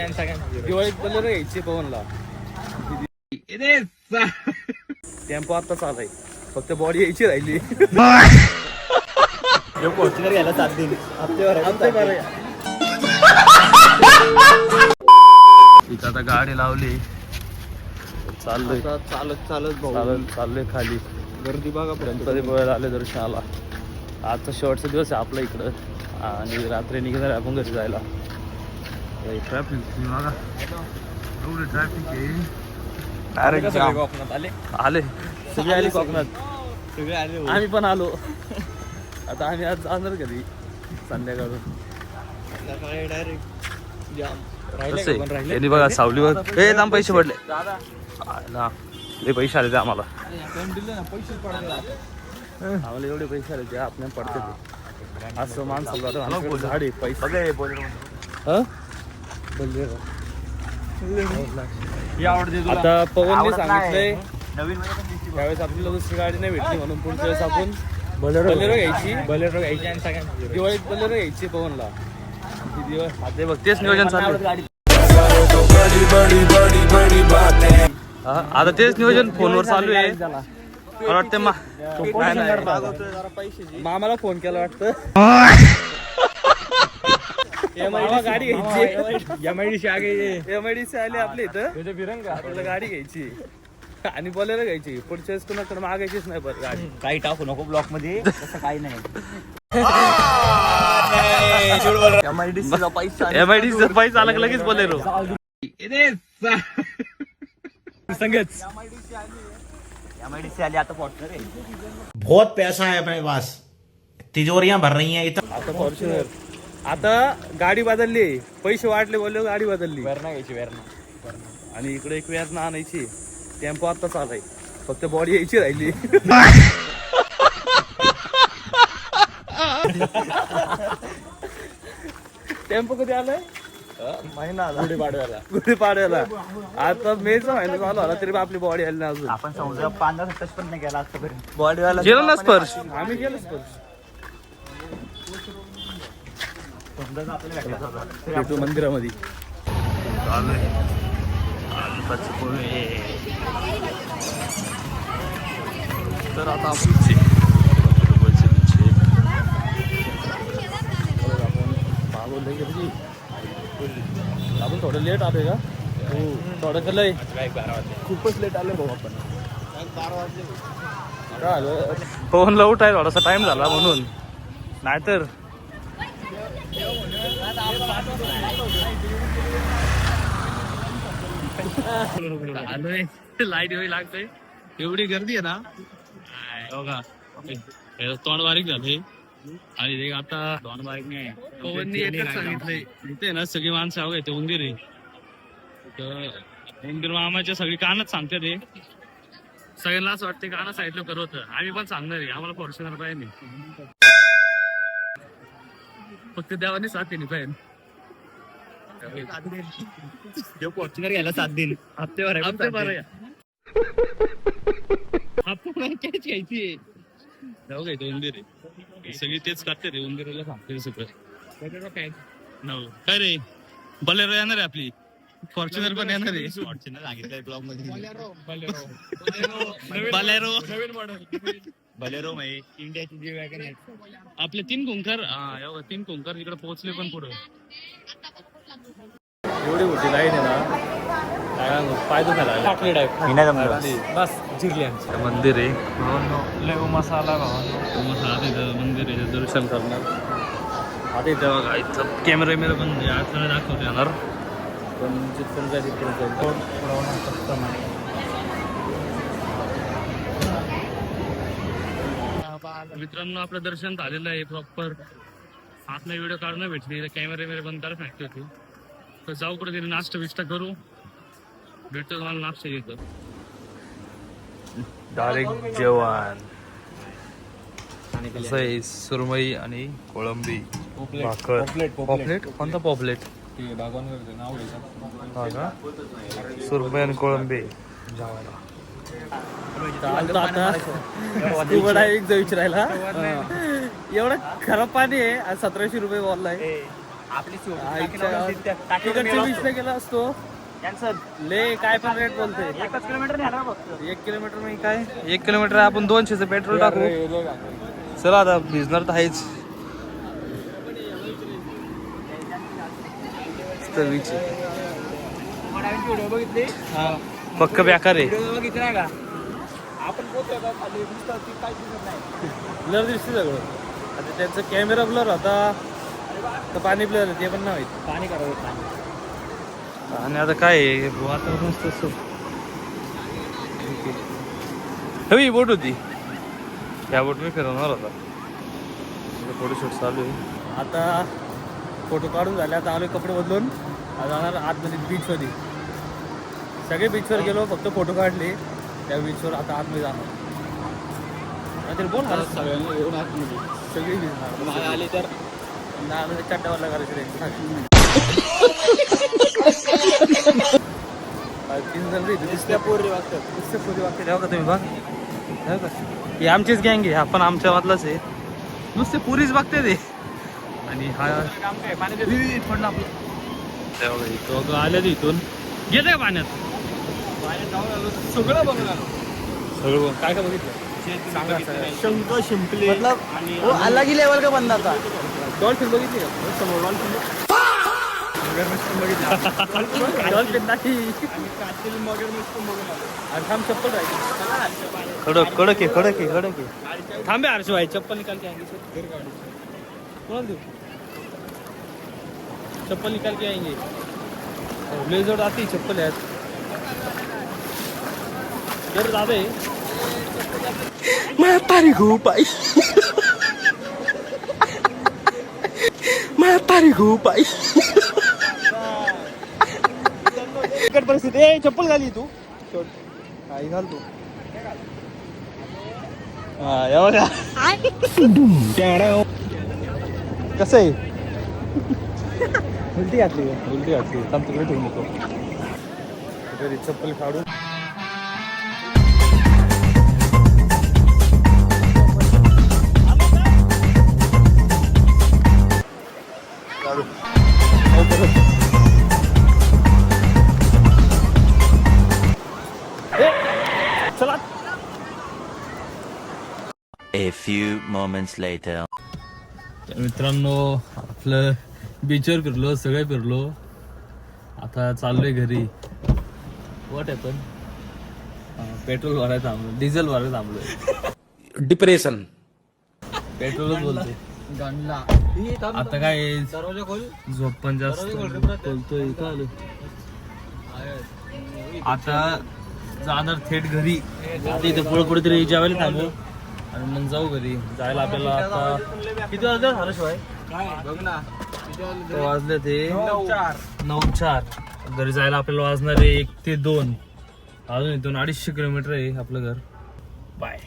दिवाळीत बोलेरो घ्यायची पवनला. टेम्पो आता चालाय, फक्त बॉडी यायची राहिली. फॉर्च्युनर घ्यायला 7 दिन हप्ते इथं आता गाडी लावली, चाललोय चाललोय खाली. गर्दी बघा गणपती पोळ्याला आले दर्शनाला. आजचा शेवटचा दिवस आहे आपला इकडं, आणि रात्री निघणार आपण घरी जायला. ट्रॅफिक बघा, एवढी ट्रॅफिक आहे. कोकणात आले सगळे आले कोकणात, सगळे आले. आम्ही पण आलो. आता आम्ही आज जाणार कधी संध्याकाळून. डायरेक्ट जाम यांनी बघा सावलीवर हे लांब पैसे पडले लय पैसे आले ते आम्हाला. आम्हाला एवढे पैसे आले ते आपण पडते ते असं माणसाला झाड आहे पैसे. आता पवनने सांगितलंय त्यावेळेस आपल्याला दुसरी गाडी नाही भेटली, म्हणून पुढच्या वेळेस आपण बोलेरो घ्यायची आणि सगळ्यांना दिवाळीत बोलेरो घ्यायची पवनला. आता बघ तेच नियोजन चालू. आता तेच नियोजन फोनवर चालू आहे. मला वाटतं मामाला फोन केला वाटतं. गाडी घ्यायची, एमआयडीसी आले आपल्या इथं. आपल्याला गाडी घ्यायची आणि बोलेरो घ्यायची. पुढच्या वेळेस कोणाकडे मागायचीच नाही बरं गाडी. काही टाकू नको ब्लॉक मध्ये, तसं काही नाही. एमआयडीसीचा पैसा आला लगेच बोलेरो संगच. एमआयडीसी आली आता फॉर्च्युनर आहे. बहुत पैसा है अपने पास, तिजोरियां भर रही हैं इतना. आता फॉर्च्युनर, आता गाडी बदलली, पैसे वाटले बोलले गाडी बदलली. वेरणा घ्यायची, वेरणा. आणि इकडे एक वेरणा आणायची. टेम्पो आता चालाय, फक्त बॉडी यायची राहिली. टेम्पो कधी आलाय? महिना आला गुढीपाडव्याला. आता मेचा महिना चालू आला तरी आपली बॉडी आली नाही अजून. आपण समजा 50 टच पण नाही गेला आतापर्यंत. बॉडीवाला गेलो ना स्पर्श, आम्ही गेलो स्पर्श. भेटू मंदिरामध्ये. तर आता आपण आपण थोडं लेट आलोय का? थोडं केलंय, खूपच लेट आलोय भाऊ आपण. पवनला उठाय थोडासा टाइम झाला म्हणून, नाहीतर आलोय. लाईट वेळी लागतंय, एवढी गर्दी आहे ना. बघा तोंड बारीक झाले. आणि ते आता दोन बाईक नाही, पवननी एकच सांगितलंय इथे ना सगळी माणसं हवं येते. उंदीर आहे तर उंदीर मामाच्या सगळी कानच सांगते ते. सगळ्यांना असं वाटतं काना साईडला करत, आम्ही पण सांगणार आहे. आम्हाला फॉर्च्युनर पाहिजे, फक्त देवाने साथ दिली पाहिजे. फॉर्च्युनर घ्यायला 7 दिन हप्ते घ्यायची. जाऊ घ्यायचं उंदीर आहे, सगळी तेच करते रे. उंदीरला सांगते सगळं. काय रे, बलेरो येणार आहे आपली, फॉर्च्युनर पण येणार आहे. फॉर्च्युनर सांगितलंय ब्लॉक मध्ये. बलेरो बलेरो माहिती इंडियाची जी वॅगन आहे. आपले 3 कुंकर, 3 कुंकर इकडे पोहोचले पण पुढे. एवढी मोठी लाईन आहे ना, पाय दुखायला बस जिरली. मंदिर आहे, मसाला मंदिर आहे, दर्शन करणार. आता इथं बघा, इथं कॅमेरा पण आपल्याला दाखवता येणार, पण जिथून जाईल तिथून जाईल. मित्रांनो आपलं दर्शन झालेलं आहे प्रॉपर. आपला व्हिडिओ काढणं भेटली, कॅमेरा बंद करायला सांगते होती. तर जाऊ कुठे तरी नाश्ता बिष्टा करू, भेटतो तुम्हाला नाश्ता घेतो. डायरेक्ट जेवण सुरमई आणि कोळंबी भाकर. पॉपलेट कोणता पॉपलेट? सुरमई आणि कोळंबी जेवायला. आता विचारायला एवढं खराब पाणी आहे. 1700 रुपये बोललाय. आपली तिकडच्या बीचला गेला असतो ले काय पण रेट बोलतोय 1 किलोमीटर नेणार फक्त 1 किलोमीटर म्हणजे काय 1 किलोमीटर आपण 200चं पेट्रोल टाकू चला आता भिजणार तर आहेच बीच व्हिडिओ बघितले पक्क बेकार आहे व्हिडिओ बघितले नाही का आपण पोहोचलो का खाली दिसतं ती काय दिसत नाही ब्लर दिसते सगळं आता त्यांचा कॅमेरा ब्लर होता तर पाणी ब्लर ते पण नाही माहित पाणी करावं पाणी आणि आता काय आहे वातावरण तसं हवी बोट होती या बोट मी फिरवणार होता फोटोशूट चालू आहे आता फोटो काढून झाले आता आलो कपडे बदलून जाणार आतमध्ये बीचमध्ये सगळे बीचवर गेलो फक्त फोटो काढले त्या बीचवर आता आतमध्ये जाणार नाहीतर बोल मला सगळ्यांना घेऊन आतमध्ये सगळी बीच नाही आली तर नाही चड्डावरला करायचं तीन जण नुसत्या पोरी वागतात नुसते पोरी वागते ठेवा का तुम्ही बघ ठेवा का ही आमचीच गँग आहे आपण आमच्या वातलाच आहे नुसते पुरीच बघते ते आणि हा काम काय पाणी पडलं आपलं आले इथून गेले का पाण्यात सगळं बघून आलो सगळं काय काय बघितलं शंख शिंपले आणि अलग ही लेवल का बंदा था डॉल्फिन बघितली का समोर डॉल्फिन नाही कातील मगरमच्छ पण बघून आलो आणि थांब चप्पल राहायची खडक थांबे हर्ष भाई चप्पल निकाल के आएंगे कोणाला देऊ चप्पल निकाल के आएंगे ब्लेजर आती चप्पल है जर दादा मैं तारी घूप आई मैं तारी घूप आई परिस्थिती ए चप्पल घाली तू काही घाल तू हा बघा कसं आहे उलटी घातली थांब तिकडे ठेवू नको घरी चप्पल काढून चला A few moments later. मित्रांनो आपलं बीचवर फिरलो सगळे फिरलो आता चाललोय घरी वॉट हॅपन पेट्रोल भरायला थांबलो डिझेल भरायला थांबलोय डिप्रेशन पेट्रोलच बोलते आता काय दरवाजा खोल झोप पण जास्त बोलतोय का आलो आता जाणार थेट घरी आता इथे पुढे कुठेतरी जेवायला थांबू आणि मग जाऊ घरी जायला आपल्याला आता किती वाजले हर्षभाई काय बघ ना वाजले ते 9:04 घरी जायला आपल्याला वाजणार आहे 1 ते 2 अजून इथून 250 किलोमीटर आहे आपलं घर बाय